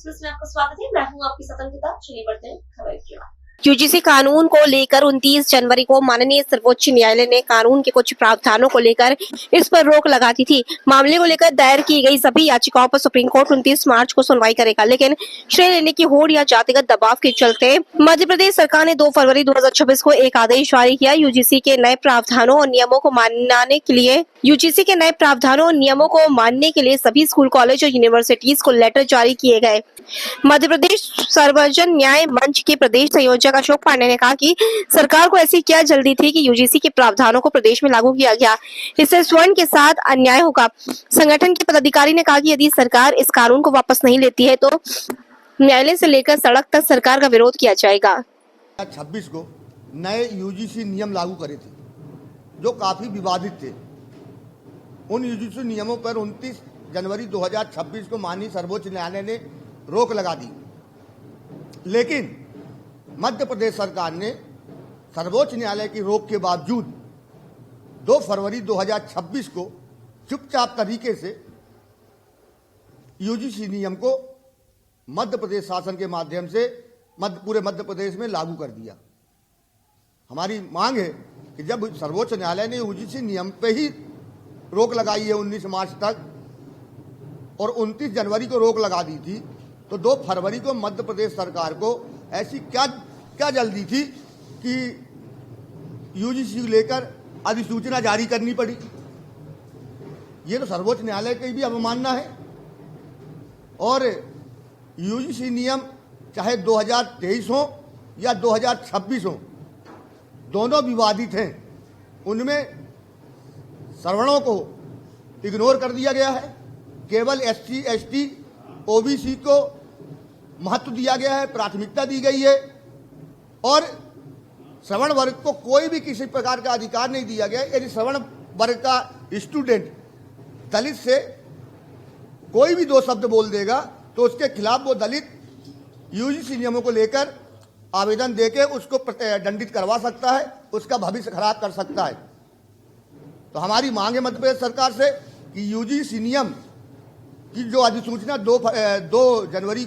Express में आपका स्वागत है। मैं हूं आपकी सतंकिता। चलिए बढ़ते हैं खबर की ओर। यूजीसी कानून को लेकर 29 जनवरी को माननीय सर्वोच्च न्यायालय ने कानून के कुछ प्रावधानों को लेकर इस पर रोक लगा दी थी। मामले को लेकर दायर की गई सभी याचिकाओं पर सुप्रीम कोर्ट 29 मार्च को सुनवाई करेगा, लेकिन श्रेय लेने की होड़ या जातिगत दबाव के चलते मध्य प्रदेश सरकार ने 2 फरवरी 2026 को एक आदेश जारी किया। यूजीसी के नए प्रावधानों और नियमों को मानने के लिए सभी स्कूल, कॉलेज और यूनिवर्सिटीज को लेटर जारी किए गए। मध्य प्रदेश सर्वजन न्याय मंच के प्रदेश संयोजक अशोक पांडे ने कहा कि सरकार को ऐसी क्या जल्दी थी कि यूजीसी के प्रावधानों को प्रदेश में लागू किया गया। इससे स्वर्ण के साथ अन्याय होगा। संगठन के पदाधिकारी ने कहा कि यदि सरकार इस कानून को वापस नहीं लेती है तो न्यायालय से लेकर सड़क तक सरकार का विरोध किया जाएगा। 26 को नए यूजीसी नियम लागू करे थे जो काफी विवादित थे। उन यूजीसी नियमों पर 29 जनवरी 2026 को माननीय सर्वोच्च न्यायालय ने रोक लगा दी, लेकिन मध्य प्रदेश सरकार ने सर्वोच्च न्यायालय की रोक के बावजूद 2 फरवरी 2026 को चुपचाप तरीके से यूजीसी नियम को मध्य प्रदेश शासन के माध्यम से पूरे मध्य प्रदेश में लागू कर दिया। हमारी मांग है कि जब सर्वोच्च न्यायालय ने यूजीसी नियम पे ही रोक लगाई है 19 मार्च तक और 29 जनवरी को रोक लगा दी थी, तो 2 फरवरी को मध्य प्रदेश सरकार को ऐसी क्या जल्दी थी कि यूजीसी लेकर अधिसूचना जारी करनी पड़ी। ये तो सर्वोच्च न्यायालय की भी अवमानना है। और यूजीसी नियम चाहे 2023 हो या 2026 हो, दोनों विवादित हैं। उनमें सवर्णों को इग्नोर कर दिया गया है, केवल एससी, एसटी, ओबीसी को महत्व दिया गया है, प्राथमिकता दी गई है और सवर्ण वर्ग को कोई भी किसी प्रकार का अधिकार नहीं दिया गया। यदि सवर्ण वर्ग का स्टूडेंट दलित से कोई भी 2 शब्द बोल देगा तो उसके खिलाफ वो दलित यूजीसी नियमों को लेकर आवेदन देके उसको दंडित करवा सकता है, उसका भविष्य खराब कर सकता है। तो हमारी मांग है मध्य प्रदेश सरकार से कि यूजीसी नियम की जो अधिसूचना 2 फरवरी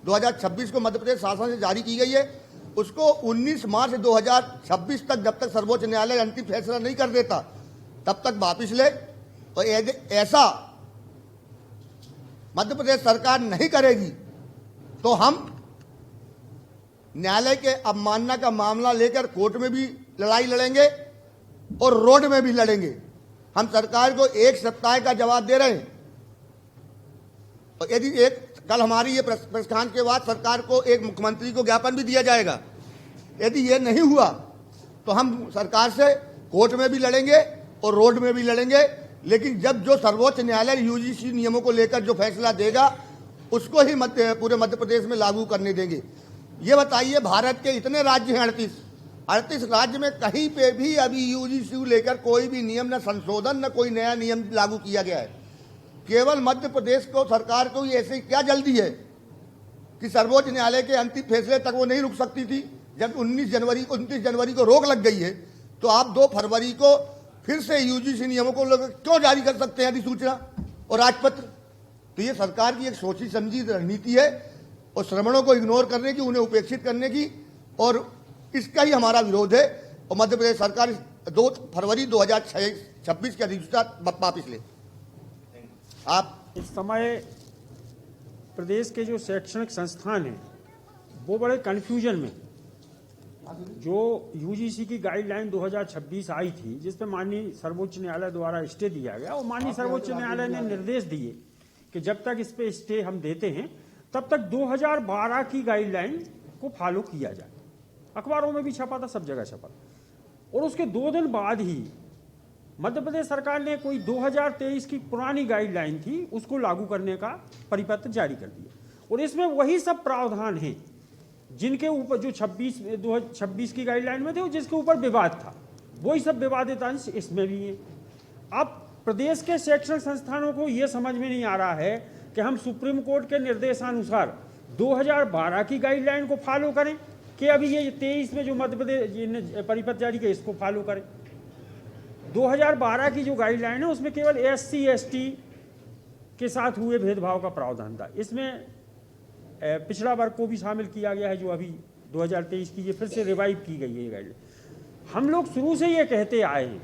2026 को मध्य प्रदेश शासन से जारी की गई है, उसको 19 मार्च 2026 तक, जब तक सर्वोच्च न्यायालय अंतिम फैसला नहीं कर देता, तब तक वापिस ले। और ऐसा मध्य प्रदेश सरकार नहीं करेगी तो हम न्यायालय के अवमानना का मामला लेकर कोर्ट में भी लड़ाई लड़ेंगे और रोड में भी लड़ेंगे। हम सरकार को 1 सप्ताह का जवाब दे रहे हैं और यदि कल हमारी ये प्रेस कॉन्फ्रेंस के बाद सरकार को एक मुख्यमंत्री को ज्ञापन भी दिया जाएगा। यदि ये नहीं हुआ तो हम सरकार से कोर्ट में भी लड़ेंगे और रोड में भी लड़ेंगे, लेकिन जब जो सर्वोच्च न्यायालय यूजीसी नियमों को लेकर जो फैसला देगा उसको ही पूरे मध्य प्रदेश में लागू करने देंगे। ये बताइए, भारत के इतने राज्य हैं, 38 राज्य में कहीं पे भी अभी यूजीसी लेकर कोई भी नियम न संशोधन न कोई नया नियम लागू किया गया है। केवल मध्य प्रदेश को सरकार को ऐसी क्या जल्दी है कि सर्वोच्च न्यायालय के अंतिम फैसले तक वो नहीं रुक सकती थी। जब 29 जनवरी को रोक लग गई है तो आप 2 फरवरी को फिर से यूजीसी नियमों को क्यों जारी कर सकते हैं अधिसूचना और राजपत्र। तो ये सरकार की एक सोची समझी रणनीति है और श्रमणों को इग्नोर करने की, उन्हें उपेक्षित करने की, और इसका ही हमारा विरोध है। और मध्य प्रदेश सरकार 2 फरवरी 2026 की अधिसूचना वापिस ले। आप इस समय प्रदेश के जो शैक्षणिक संस्थान हैं वो बड़े कन्फ्यूजन में। जो यूजीसी की गाइडलाइन 2026 आई थी जिस पर माननीय सर्वोच्च न्यायालय द्वारा स्टे दिया गया, और माननीय सर्वोच्च न्यायालय ने निर्देश दिए कि जब तक इस पे स्टे हम देते हैं तब तक 2012 की गाइडलाइन को फॉलो किया जाए। अखबारों में भी छपा था, सब जगह छपा। और उसके 2 दिन बाद ही मध्य प्रदेश सरकार ने कोई 2023 की पुरानी गाइडलाइन थी उसको लागू करने का परिपत्र जारी कर दिया। और इसमें वही सब प्रावधान हैं जिनके ऊपर जो 2026 की गाइडलाइन में थे और जिसके ऊपर विवाद था, वही सब विवादित अंश इसमें भी है। अब प्रदेश के शैक्षणिक संस्थानों को यह समझ में नहीं आ रहा है कि हम सुप्रीम कोर्ट के निर्देशानुसार 2012 की गाइडलाइन को फॉलो करें कि अभी ये 23 में जो मध्य प्रदेश परिपत्र जारी किया इसको फॉलो करें। 2012 की जो गाइडलाइन है उसमें केवल एससी, एसटी के साथ हुए भेदभाव का प्रावधान था। इसमें पिछड़ा वर्ग को भी शामिल किया गया है, जो अभी 2023 की ये फिर से रिवाइव की गई है ये गाइडलाइन। हम लोग शुरू से ये कहते आए हैं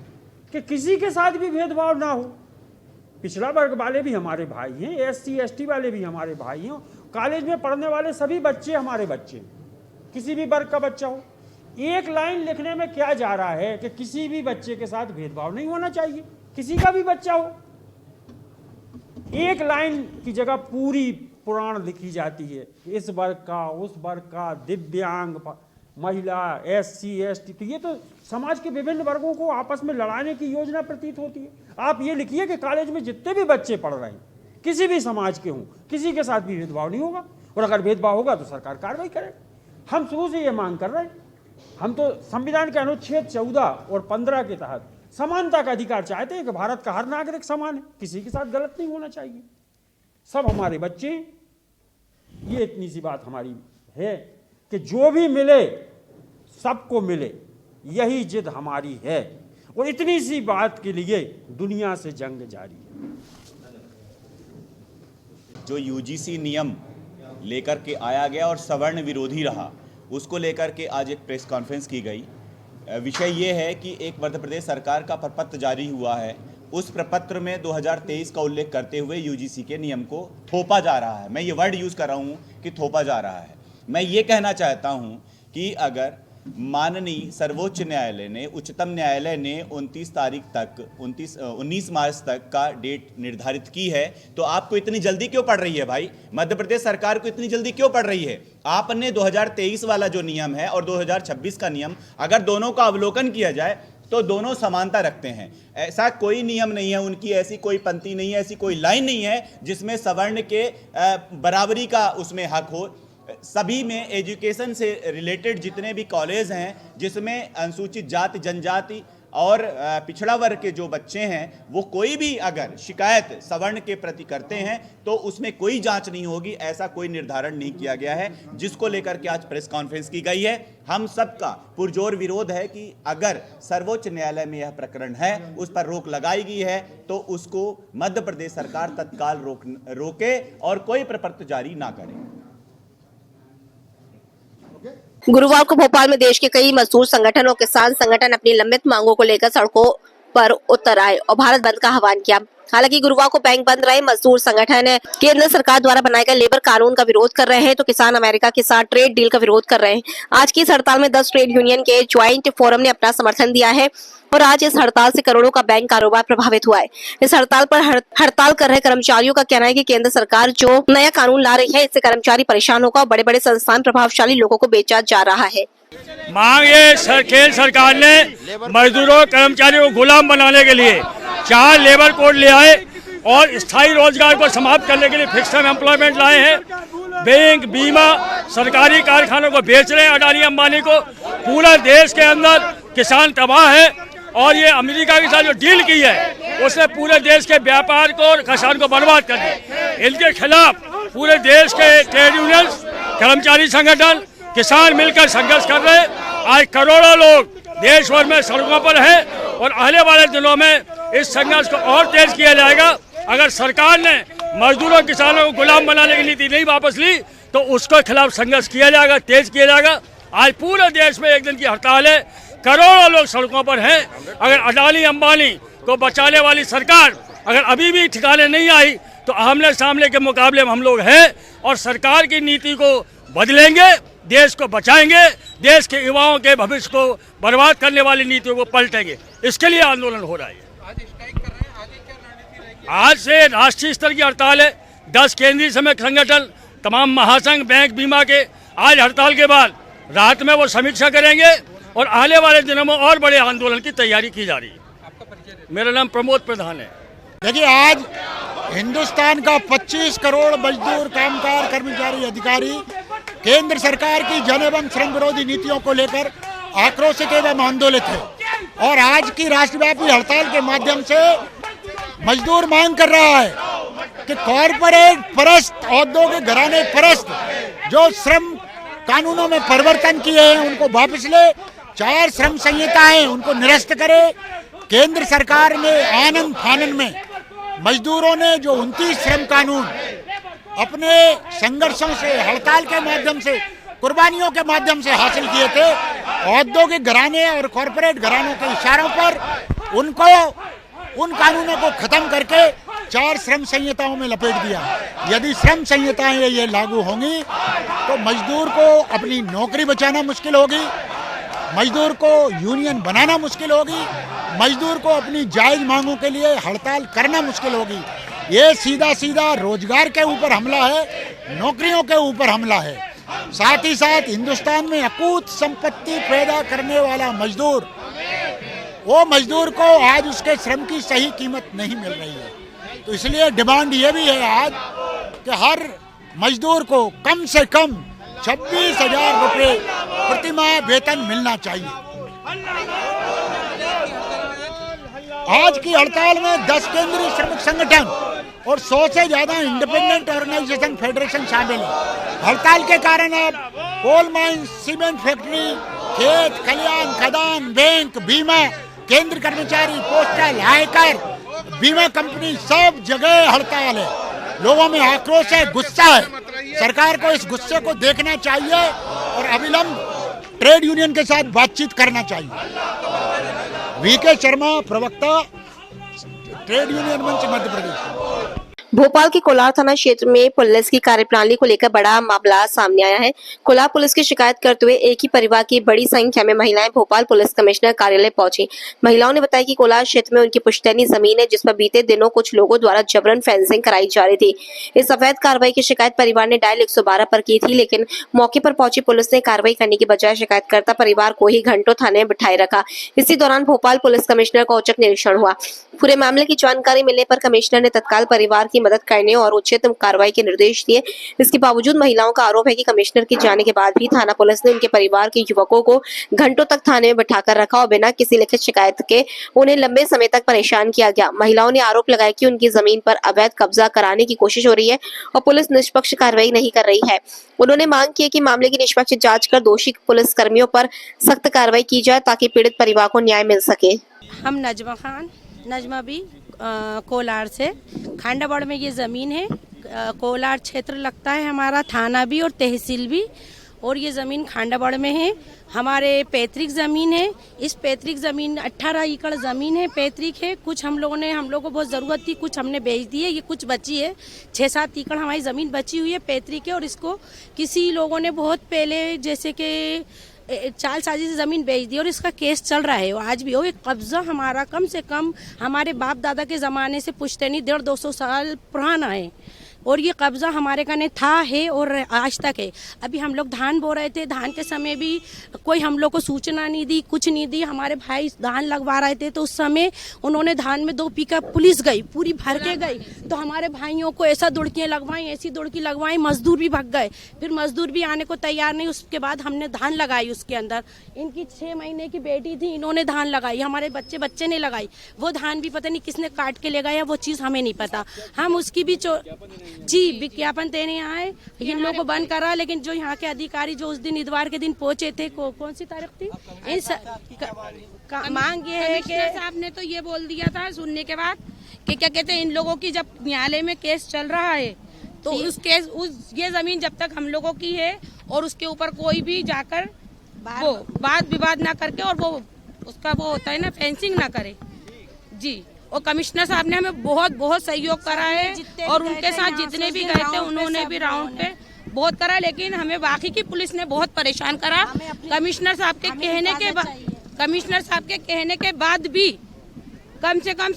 कि किसी के साथ भी भेदभाव ना हो। पिछड़ा वर्ग वाले भी हमारे भाई हैं, SC ST वाले भी हमारे भाई हैं, कॉलेज में पढ़ने वाले सभी बच्चे हमारे बच्चे हैं, किसी भी वर्ग का बच्चा हो। एक लाइन लिखने में क्या जा रहा है कि किसी भी बच्चे के साथ भेदभाव नहीं होना चाहिए, किसी का भी बच्चा हो। एक लाइन की जगह पूरी पुराण लिखी जाती है, इस वर्ग का, उस वर्ग का, दिव्यांग, महिला, SC ST। तो ये तो समाज के विभिन्न वर्गों को आपस में लड़ाने की योजना प्रतीत होती है। आप ये लिखिए कि कॉलेज में जितने भी बच्चे पढ़ रहे हैं किसी भी समाज के हों, किसी के साथ भी भेदभाव नहीं होगा, और अगर भेदभाव होगा तो सरकार कार्रवाई करे। हम शुरू से ये मांग कर रहे हैं। हम तो संविधान के अनुच्छेद 14 और 15 के तहत समानता का अधिकार चाहते हैं कि भारत का हर नागरिक समान है, किसी के साथ गलत नहीं होना चाहिए, सब हमारे बच्चे। ये इतनी सी बात हमारी है कि जो भी मिले सबको मिले, यही जिद हमारी है, और इतनी सी बात के लिए दुनिया से जंग जारी है। जो UGC नियम लेकर के आया गया और सवर्ण विरोधी रहा, उसको लेकर के आज एक प्रेस कॉन्फ्रेंस की गई। विषय ये है कि एक मध्य प्रदेश सरकार का प्रपत्र जारी हुआ है, उस प्रपत्र में 2023 का उल्लेख करते हुए UGC के नियम को थोपा जा रहा है। मैं ये वर्ड यूज़ कर रहा हूँ कि थोपा जा रहा है। मैं ये कहना चाहता हूँ कि अगर माननीय सर्वोच्च न्यायालय ने, उच्चतम न्यायालय ने 19 मार्च तक का डेट निर्धारित की है, तो आपको इतनी जल्दी क्यों पड़ रही है भाई? मध्य प्रदेश सरकार को इतनी जल्दी क्यों पड़ रही है? आपने 2023 वाला जो नियम है और 2026 का नियम, अगर दोनों का अवलोकन किया जाए तो दोनों समानता रखते हैं। ऐसा कोई नियम नहीं है, उनकी ऐसी कोई पंक्ति नहीं है, ऐसी कोई लाइन नहीं है जिसमें सवर्ण के बराबरी का उसमें हक हो। सभी में एजुकेशन से रिलेटेड जितने भी कॉलेज हैं, जिसमें अनुसूचित जाति, जनजाति और पिछड़ा वर्ग के जो बच्चे हैं, वो कोई भी अगर शिकायत सवर्ण के प्रति करते हैं तो उसमें कोई जांच नहीं होगी, ऐसा कोई निर्धारण नहीं किया गया है, जिसको लेकर के आज प्रेस कॉन्फ्रेंस की गई है। हम सबका पुरजोर विरोध है कि अगर सर्वोच्च न्यायालय में यह प्रकरण है, उस पर रोक लगाई गई है, तो उसको मध्य प्रदेश सरकार तत्काल रोके और कोई प्रपत्र जारी ना करे। गुरुवार को भोपाल में देश के कई मजदूर संगठन और किसान संगठन अपनी लंबित मांगों को लेकर सड़कों पर उतर आए और भारत बंद का आह्वान किया। हालांकि गुरुवार को बैंक बंद रहे मजदूर संगठन केंद्र सरकार द्वारा बनाए गए लेबर कानून का विरोध कर रहे हैं, तो किसान अमेरिका के साथ ट्रेड डील का विरोध कर रहे हैं। आज की इस हड़ताल में 10 ट्रेड यूनियन के ज्वाइंट फोरम ने अपना समर्थन दिया है और आज इस हड़ताल से करोड़ों का बैंक कारोबार प्रभावित हुआ है। इस हड़ताल पर हड़ताल कर रहे कर्मचारियों का कहना है कि केंद्र सरकार जो नया कानून ला रही है, इससे कर्मचारी परेशान होगा और बड़े बड़े संस्थान प्रभावशाली लोगों को बेचा जा रहा है। मांग ये केंद्र सरकार ने मजदूरों कर्मचारियों को गुलाम बनाने के लिए 4 लेबर कोड ले आए और स्थायी रोजगार को समाप्त करने के लिए फिक्स टर्म एम्प्लॉयमेंट लाए हैं। बैंक, बीमा, सरकारी कारखानों को बेच रहे हैं अडानी अंबानी को। पूरा देश के अंदर किसान तबाह है और ये अमेरिका के साथ जो डील की है उसने पूरे देश के व्यापार को और किसान को बर्बाद कर दिया। इनके खिलाफ पूरे देश के ट्रेड यूनियन, कर्मचारी संगठन, किसान मिलकर संघर्ष कर रहे हैं। आज करोड़ों लोग देश भर में सड़कों पर हैं और आने वाले दिनों में इस संघर्ष को और तेज किया जाएगा। अगर सरकार ने मजदूरों किसानों को गुलाम बनाने की नीति नहीं वापस ली तो उसके खिलाफ संघर्ष किया जाएगा, तेज किया जाएगा। आज पूरे देश में एक दिन की हड़ताल है, करोड़ों लोग सड़कों पर हैं। अगर अडानी अंबानी को बचाने वाली सरकार अगर अभी भी ठिकाने नहीं आई तो आमने सामने के मुकाबले में हम लोग हैं और सरकार की नीति को बदलेंगे, देश को बचाएंगे, देश के युवाओं के भविष्य को बर्बाद करने वाली नीतियों को पलटेंगे। इसके लिए आंदोलन हो रहा है। आज से राष्ट्रीय स्तर की हड़ताल है। 10 केंद्रीय संगठन, तमाम महासंघ, बैंक, बीमा के आज हड़ताल के बाद रात में वो समीक्षा करेंगे और आने वाले दिनों में और बड़े आंदोलन की तैयारी की जा रही है। मेरा नाम प्रमोद प्रधान है। देखिए, आज हिंदुस्तान का 25 करोड़ मजदूर, कामगार, कर्मचारी, अधिकारी केंद्र सरकार की जन एवं श्रम विरोधी नीतियों को लेकर आक्रोशित एवं आंदोलित है और आज की राष्ट्रव्यापी हड़ताल के माध्यम से मजदूर मांग कर रहा है कि कॉरपोरेट परस्त, औद्योगिक घराने परस्त जो श्रम कानूनों में परिवर्तन किए हैं उनको वापस ले, 4 श्रम संहिता हैं उनको निरस्त करे। केंद्र सरकार ने आनन फानन में मजदूरों ने जो 29 श्रम कानून अपने संघर्षों से, हड़ताल के माध्यम से, कुर्बानियों के माध्यम से हासिल किए थे, औद्योगिक घराने और कॉरपोरेट घरानों के इशारों पर उनको उन कानूनों को खत्म करके 4 श्रम संहिताओं में लपेट दिया। यदि श्रम संहिताएं ये लागू होंगी तो मजदूर को अपनी नौकरी बचाना मुश्किल होगी, मजदूर को यूनियन बनाना मुश्किल होगी, मजदूर को अपनी जायज मांगों के लिए हड़ताल करना मुश्किल होगी। ये सीधा सीधा रोजगार के ऊपर हमला है, नौकरियों के ऊपर हमला है। साथ ही साथ हिंदुस्तान में अकूत संपत्ति पैदा करने वाला मजदूर, वो मजदूर को आज उसके श्रम की सही कीमत नहीं मिल रही है। तो इसलिए डिमांड ये भी है आज कि हर मजदूर को कम से कम 26,000 रुपये प्रतिमाह वेतन मिलना चाहिए। आज की हड़ताल में 10 केंद्रीय श्रमिक संगठन और 100 से ज्यादा इंडिपेंडेंट ऑर्गेनाइजेशन फेडरेशन शामिल है। हड़ताल के कारण अब कोल माइन, सीमेंट फैक्ट्री, खेत खलियान, खदान, बैंक, बीमा, केंद्र कर्मचारी, पोस्टल, आयकर, बीमा कंपनी, सब जगह हड़ताल है। लोगों में आक्रोश है, गुस्सा है। सरकार को इस गुस्से को देखना चाहिए और अविलंब ट्रेड यूनियन के साथ बातचीत करना चाहिए। वीके शर्मा, प्रवक्ता, ट्रेड यूनियन मंच, मध्य प्रदेश। भोपाल के कोलार थाना क्षेत्र में पुलिस की कार्यप्रणाली को लेकर बड़ा मामला सामने आया है। कोलार पुलिस की शिकायत करते हुए एक ही परिवार की बड़ी संख्या में महिलाएं भोपाल पुलिस कमिश्नर कार्यालय पहुंची। महिलाओं ने बताया कि कोलार क्षेत्र में उनकी पुश्तैनी जमीन है, जिस पर बीते दिनों कुछ लोगों द्वारा जबरन फेंसिंग कराई जा रही थी। इस अवैध कार्रवाई की शिकायत परिवार ने डायल 112 पर की थी, लेकिन मौके पर पहुंची पुलिस ने कार्रवाई करने की बजाय शिकायतकर्ता परिवार को ही घंटों थाने में बिठाए रखा। इसी दौरान भोपाल पुलिस कमिश्नर का औचक निरीक्षण हुआ। पूरे मामले की जानकारी मिलने पर कमिश्नर ने तत्काल परिवार की मदद करने और उचित कार्रवाई के निर्देश दिए। इसके बावजूद महिलाओं का आरोप है कि कमिश्नर के जाने के बाद भी थाना पुलिस ने उनके परिवार के युवकों को घंटों तक थाने में बिठाकर रखा और बिना किसी लिखित शिकायत के उन्हें लंबे समय तक परेशान किया गया। महिलाओं ने आरोप लगाया कि उनकी जमीन पर अवैध कब्जा कराने की कोशिश हो रही है और पुलिस निष्पक्ष कार्रवाई नहीं कर रही है। उन्होंने मांग की है कि मामले की निष्पक्ष जांच कर दोषी पुलिस कर्मियों पर सख्त कार्रवाई की जाए ताकि पीड़ित परिवार को न्याय मिल सके। हम नजमा भी कोलार से, खांडाबाड़ में ये ज़मीन है। कोलार क्षेत्र लगता है हमारा, थाना भी और तहसील भी, और ये ज़मीन खांडाबाड़ में है। हमारे पैतृक ज़मीन है। इस पैतृक ज़मीन 18 एकड़ ज़मीन है, पैतृक है। कुछ हम लोगों को बहुत ज़रूरत थी, कुछ हमने बेच दी है। ये कुछ बची है, 6-7 एकड़ हमारी ज़मीन बची हुई है, पैतृक है। और इसको किसी लोगों ने बहुत पहले, जैसे कि चाल साजी से जमीन बेच दी और इसका केस चल रहा है। आज भी वो एक कब्जा हमारा कम से कम हमारे बाप दादा के ज़माने से पुश्तैनी 150-200 साल पुराना है, और ये कब्जा हमारे कने था, है और आज तक है। अभी हम लोग धान बो रहे थे, धान के समय भी कोई हम लोग को सूचना नहीं दी, कुछ नहीं दी। हमारे भाई धान लगवा रहे थे तो उस समय उन्होंने धान में 2 पिकअप पुलिस गई, पूरी भर के गई, तो हमारे भाइयों को ऐसा दुड़कियाँ लगवाई, ऐसी दुड़की लगवाई, मजदूर भी भाग गए। फिर मजदूर भी आने को तैयार नहीं। उसके बाद हमने धान लगाई। उसके अंदर इनकी 6 महीने की बेटी थी, इन्होंने धान लगाई, हमारे बच्चे ने लगाई। वो धान भी पता नहीं किसने काट के ले गया, वो चीज़ हमें नहीं पता। हम उसकी भी जी विज्ञापन देने आए, इन लोगों को बंद करा। लेकिन जो यहाँ के अधिकारी जो उस दिन इतवार के दिन पहुंचे थे, कौन सी तारीख थी, मांग ये है कि साहब ने तो ये बोल दिया था सुनने के बाद कि क्या कहते हैं, इन लोगों की जब न्यायालय में केस चल रहा है तो ये जमीन जब तक हम लोगों की है और उसके ऊपर कोई भी जाकर वो वाद विवाद ना करके और वो उसका वो होता है ना, फेंसिंग ना करे जी। और कमिश्नर साहब ने हमें बहुत सहयोग करा है और उनके साथ जितने भी गए थे उन्होंने भी राउंड पे बहुत करा। लेकिन हमें बाकी की पुलिस ने बहुत परेशान करा। कमिश्नर साहब के कहने के बाद भी कम से कम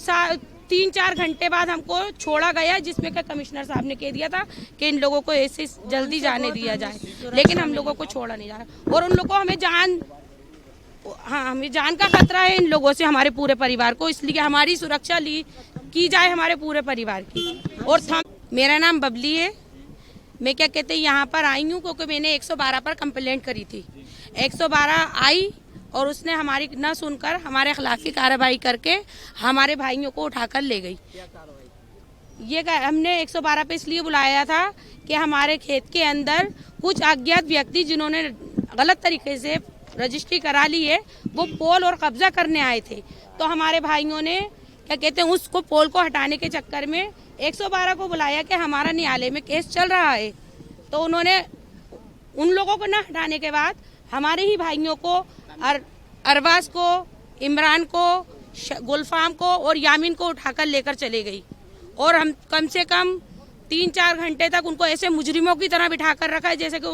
3-4 घंटे बाद हमको छोड़ा गया, जिसमें का कमिश्नर साहब ने कह दिया था कि इन लोगों को ऐसे जल्दी जाने दिया जाए, लेकिन हम लोगों को छोड़ा नहीं जा रहा। और उन लोगों को हमें जान का खतरा है इन लोगों से, हमारे पूरे परिवार को, इसलिए हमारी सुरक्षा की जाए हमारे पूरे परिवार की। और मेरा नाम बबली है। मैं क्या कहते हैं यहाँ पर आई हूँ क्योंकि मैंने 112 पर कंप्लेंट करी थी। 112 आई और उसने हमारी न सुनकर हमारे खिलाफी कार्रवाई करके हमारे भाइयों को उठाकर ले गई। ये हमने 112 पे इसलिए बुलाया था कि हमारे खेत के अंदर कुछ अज्ञात व्यक्ति जिन्होंने गलत तरीके से रजिस्ट्री करा ली है, वो पोल और कब्जा करने आए थे। तो हमारे भाइयों ने क्या कहते हैं उसको पोल को हटाने के चक्कर में 112 को बुलाया कि हमारा न्यायालय में केस चल रहा है। तो उन्होंने उन लोगों को न हटाने के बाद हमारे ही भाइयों को अरबाज को, इमरान को, गुलफाम को और यामीन को उठाकर लेकर चले गई और हम कम से कम 3-4 घंटे तक उनको ऐसे मुजरिमों की तरह बिठाकर रखा है जैसे कि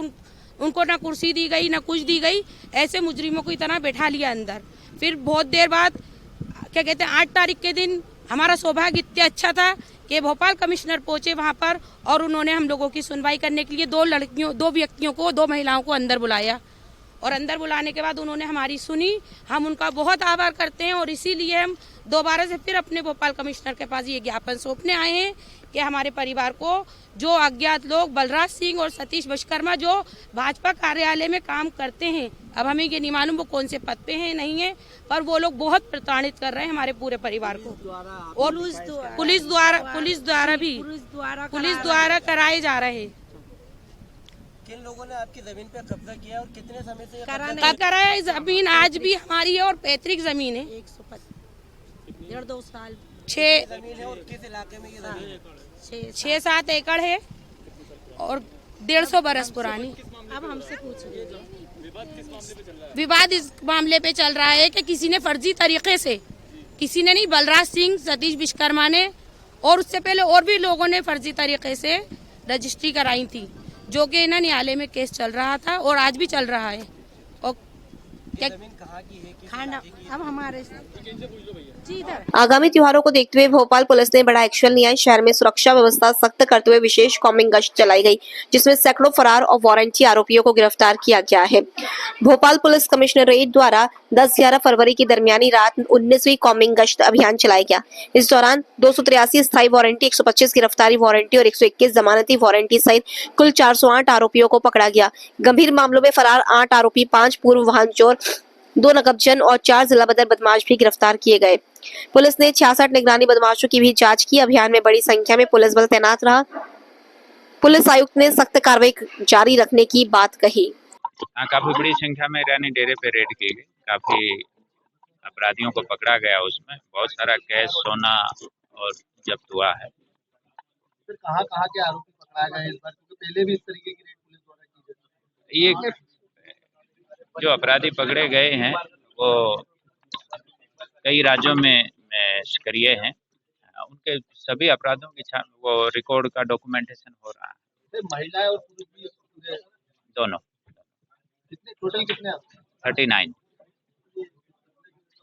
उनको ना कुर्सी दी गई ना कुछ दी गई, ऐसे मुजरिमों की तरह बैठा लिया अंदर। फिर बहुत देर बाद क्या कहते हैं 8 तारीख के दिन हमारा सौभाग्य इतना अच्छा था कि भोपाल कमिश्नर पहुंचे वहां पर और उन्होंने हम लोगों की सुनवाई करने के लिए 2 व्यक्तियों को 2 महिलाओं को अंदर बुलाया और अंदर बुलाने के बाद उन्होंने हमारी सुनी। हम उनका बहुत आभार करते हैं और इसीलिए हम दोबारा से फिर अपने भोपाल कमिश्नर के पास ये ज्ञापन सौंपने आए हैं कि हमारे परिवार को जो अज्ञात लोग बलराज सिंह और सतीश विश्वकर्मा जो भाजपा कार्यालय में काम करते हैं, अब हमें ये नहीं मालूम वो कौन से पद पे हैं नहीं है, पर वो लोग बहुत प्रताड़ित कर रहे हैं हमारे पूरे परिवार को और पुलिस द्वारा कराए जा रहे हैं। किन लोगों ने आपकी जमीन पे कब्जा किया और कितने समय से कराया? जमीन आज भी हमारी है और पैतृक जमीन है। 1.5-2 साल 6 जमीन है। और किस इलाके में ये जमीन है? 6-7 एकड़ है और 150 बरस पुरानी। अब हमसे पूछिए, विवाद इस मामले पे चल रहा है कि किसी ने फर्जी तरीके से, किसी ने नहीं, बलराज सिंह, सतीश विश्वकर्मा ने और उससे पहले और भी लोगों ने फर्जी तरीके से रजिस्ट्री कराई थी, जो कि ना न्यायालय में केस चल रहा था और आज भी चल रहा है। और क्या जमीन कहाँ की है? खाना अब हमारे जी इधर। आगामी त्योहारों को देखते हुए भोपाल पुलिस ने बड़ा एक्शन लिया। शहर में सुरक्षा व्यवस्था सख्त करते हुए विशेष कॉम्बिंग गश्त चलाई गई, जिसमें सैकड़ों फरार और वारंटी आरोपियों को गिरफ्तार किया गया है। भोपाल पुलिस कमिश्नरेट द्वारा 10-11 फरवरी की दरमियानी रात 19वीं कॉम्बिंग गश्त अभियान चलाया गया। इस दौरान 283 स्थायी वारंटी, 125 गिरफ्तारी वारंटी और 121 जमानती वारंटी सहित कुल 408 आरोपियों को पकड़ा गया। गंभीर मामलों में फरार 8 आरोपी, 5 पूर्व वाहन चोर, 2 नकबजन और 4 जिला बदर बदमाश भी गिरफ्तार किए गए। पुलिस ने 66 निगरानी बदमाशों की भी जांच की। अभियान में बड़ी संख्या में पुलिस बल तैनात रहा। पुलिस आयुक्त ने सख्त कार्रवाई जारी रखने की बात कही। काफी बड़ी संख्या में ईरानी डेरे पे रेड की गई, काफी अपराधियों को पकड़ा गया, उसमें बहुत सारा कैश, सोना और जब्त हुआ है। फिर कहाँ के आरोपी पकड़ाए गए इस बार, क्योंकि पहले भी इस तरीके की रेड पुलिस द्वारा की जाती है? ये जो अपराधी पकड़े गए हैं वो कई राज्यों में सक्रिय हैं। उनके सभी अपराधों की वो रिकॉर्ड का डॉक्यूमेंटेशन हो रहा है। महिलाएं और पुरुष भी दोनों। टोटल कितने? 39।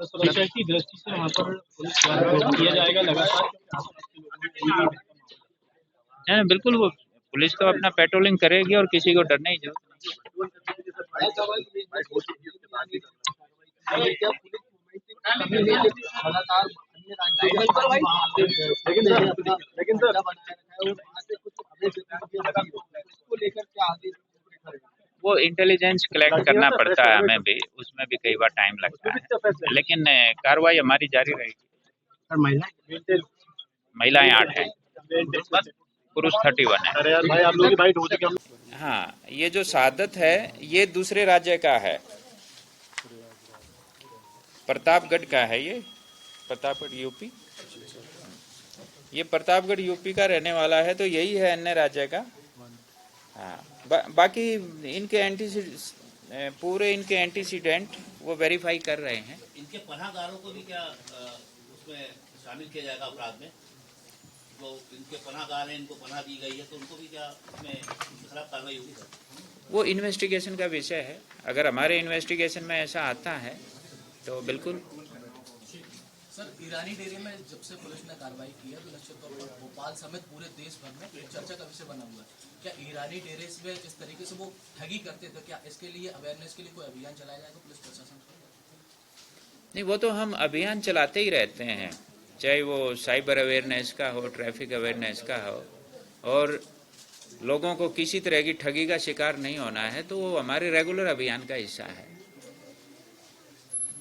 सुरक्षा की दृष्टि से वहाँ पर पुलिस द्वारा किया जाएगा लगातार। बिल्कुल, वो पुलिस तो अपना पेट्रोलिंग करेगी और किसी को डरने की जरूरत वो इंटेलिजेंस कलेक्ट करना पड़ता है हमें भी, उसमें भी कई बार टाइम लगता है, लेकिन कार्रवाई हमारी जारी रहेगी। महिलाएं 8 हैं, पुरुष 31 है। हाँ, ये जो शहादत है ये दूसरे राज्य का है, प्रतापगढ़ का है। ये प्रतापगढ़ यूपी, ये प्रतापगढ़ यूपी का रहने वाला है, तो यही है अन्य राज्य का। हाँ, बाकी इनके पूरे इनके एंटीसीडेंट वो वेरीफाई कर रहे हैं। इनके पनाहगारों को भी क्या उसमें शामिल किया जाएगा अपराध में? जो इनके पनाहगार हैं, इनको पनाह दी गई है, तो उनको भी क्या उसमें खराब कार्रवाई होगी सर? वो इन्वेस्टिगेशन का विषय है। अगर हमारे इन्वेस्टिगेशन में ऐसा आता है तो बिल्कुल। सर, ईरानी डेरे में जब से पुलिस ने कार्रवाई की है तो निश्चित तौर पर भोपाल समेत पूरे देश भर में एक चर्चा का विषय बना हुआ है। क्या ईरानी डेरे में जिस तरीके से वो ठगी करते थे, क्या इसके लिए अवेयरनेस के लिए कोई अभियान चलाया जाएगा पुलिस प्रशासन? नहीं, वो तो हम अभियान चलाते ही रहते हैं, चाहे वो साइबर अवेयरनेस का हो, ट्रैफिक अवेयरनेस का हो, और लोगों को किसी तरह की ठगी का शिकार नहीं होना है, तो वो हमारे रेगुलर अभियान का हिस्सा है।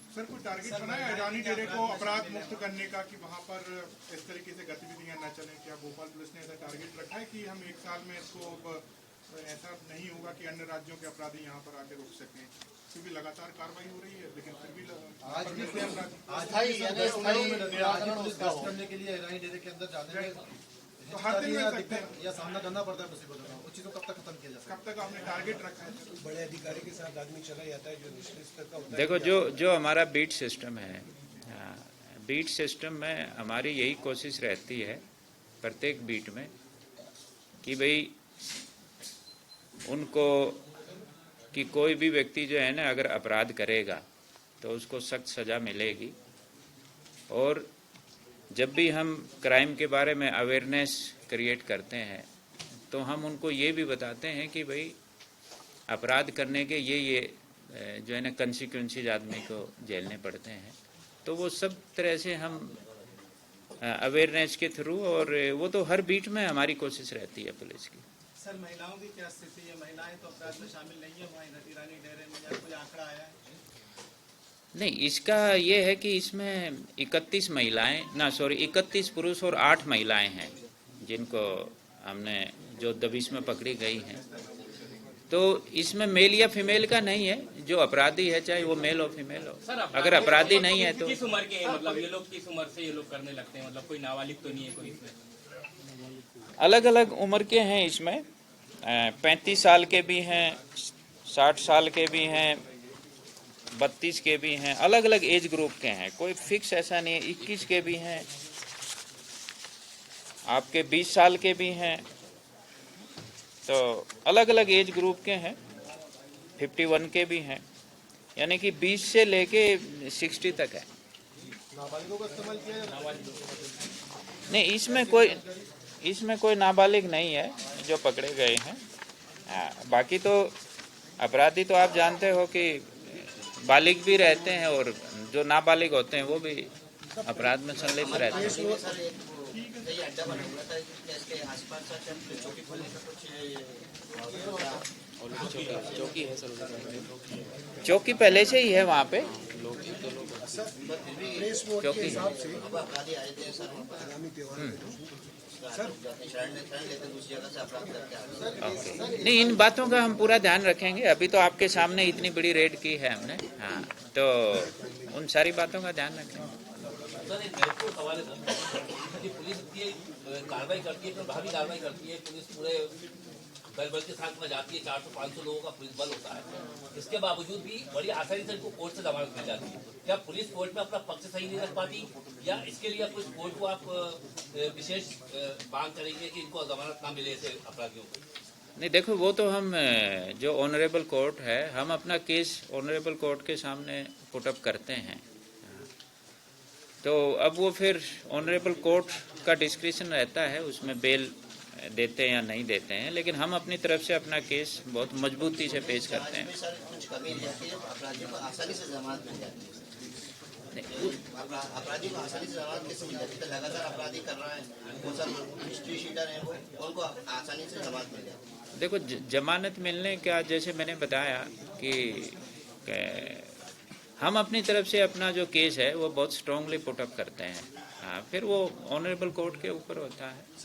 सर, कोई टारगेट बनाया ईरानी डेरे को अपराध मुक्त करने का कि वहाँ पर इस तरीके से गतिविधियां न चलें? क्या भोपाल पुलिस ने ऐसा टारगेट रखा है कि हम 1 साल में इसको तो ऐसा नहीं होगा कि अन्य राज्यों के अपराधी यहाँ पर आके रोक सकें, क्योंकि लगातार कार्रवाई हो रही है, लेकिन फिर भी करने के लिए ईरानी डेरे के अंदर जाने में तो हर दिन मिल सकते हैं या सामना करना पड़ता है मुसीबतों का, उस चीज को कब तक खत्म किया जा सकता है? कब तक आपने टारगेट रखा है? बड़े अधिकारी के साथ आदमी चला जाता है जो निचले स्तर का होता है। देखो जो हमारा बीट सिस्टम है, बीट सिस्टम में हमारी यही कोशिश रहती है प्रत्येक बीट में कि भाई उनको कि कोई भी व्यक्ति जो है ना अगर अपराध करेगा तो उसको सख्त सज़ा मिलेगी। और जब भी हम क्राइम के बारे में अवेयरनेस क्रिएट करते हैं तो हम उनको ये भी बताते हैं कि भाई अपराध करने के ये जो है ना कंसिक्वेंसेस आदमी को झेलने पड़ते हैं। तो वो सब तरह से हम अवेयरनेस के थ्रू, और वो तो हर बीट में हमारी कोशिश रहती है पुलिस की। सर महिलाओं की क्या स्थिति है? महिलाएं तो अपराध में शामिल नहीं है वहाँ ईरानी डेरे में, या कोई आंकड़ा आया है? नहीं, इसका ये है कि इसमें 31 पुरुष और 8 महिलाएं हैं जिनको हमने जो दबिश में पकड़ी गई हैं। तो इसमें मेल या फीमेल का नहीं है, जो अपराधी है चाहे वो मेल हो फीमेल हो। अगर अपराधी नहीं है तो किस उम्र के हैं? मतलब ये लोग किस उम्र से ये लोग करने लगते हैं? मतलब कोई नाबालिग तो नहीं है कोई इसमें? अलग अलग उम्र के हैं इसमें, 35 साल के भी हैं, 60 साल के भी हैं, 32 के भी हैं, अलग अलग एज ग्रुप के हैं, कोई फिक्स ऐसा नहीं है। 21 के भी हैं, आपके 20 साल के भी हैं, तो अलग अलग एज ग्रुप के हैं, 51 के भी हैं, यानी कि 20 से लेके 60 तक है। नाबालिगों का इस्तेमाल किया है? नहीं, इसमें कोई नाबालिग नहीं है जो पकड़े गए हैं। बाकी तो अपराधी तो आप जानते हो कि बालिग भी रहते हैं और जो नाबालिग होते हैं वो भी अपराध में संलिप्त रहते हैं। चौकी पहले से ही है वहाँ पे, चौकी नहीं, इन बातों का हम पूरा ध्यान रखेंगे। अभी तो आपके सामने इतनी बड़ी रेड की है हमने, हाँ, तो उन सारी बातों का ध्यान रखेंगे। पुलिस कार्रवाई करती है, प्रभावी कार्रवाई करती है, पुलिस पूरे बल के साथ में जाती है, 400-500 लोगों का पुलिस बल होता है। इसके बावजूद भी बड़ी आसानी से इनको कोर्ट से जमानत मिल जाती है। क्या पुलिस कोर्ट में अपना पक्ष सही नहीं रख पाती, या इसके लिए पुलिस कोर्ट को आप विशेष मांग करेंगे कि इनको जमानत ना मिले ऐसे अपराधियों को? नहीं, देखो वो तो हम जो ऑनरेबल कोर्ट है, हम अपना केस ऑनरेबल कोर्ट के सामने पुटअप करते हैं। तो अब वो फिर ऑनरेबल कोर्ट का डिस्क्रिप्शन रहता है, उसमें बेल देते हैं या नहीं देते हैं, लेकिन हम अपनी तरफ से अपना केस बहुत मजबूती से पेश करते हैं। कुछ कमी रहती है, अपराधियों को आसानी से जमानत मिल जाती है। अपराधी को आसानी से जमानत कैसे मिल जाती है? लगातार अपराधी कर रहा है, वो सब हिस्ट्री शीटर है, उनको आसानी से जमानत मिल जाती है। देखो जमानत मिलने का, जैसे मैंने बताया कि हम अपनी तरफ से अपना जो केस है वो बहुत स्ट्रांगली पुटअप करते हैं। हाँ, फिर वो ऑनरेबल कोर्ट के ऊपर होता है।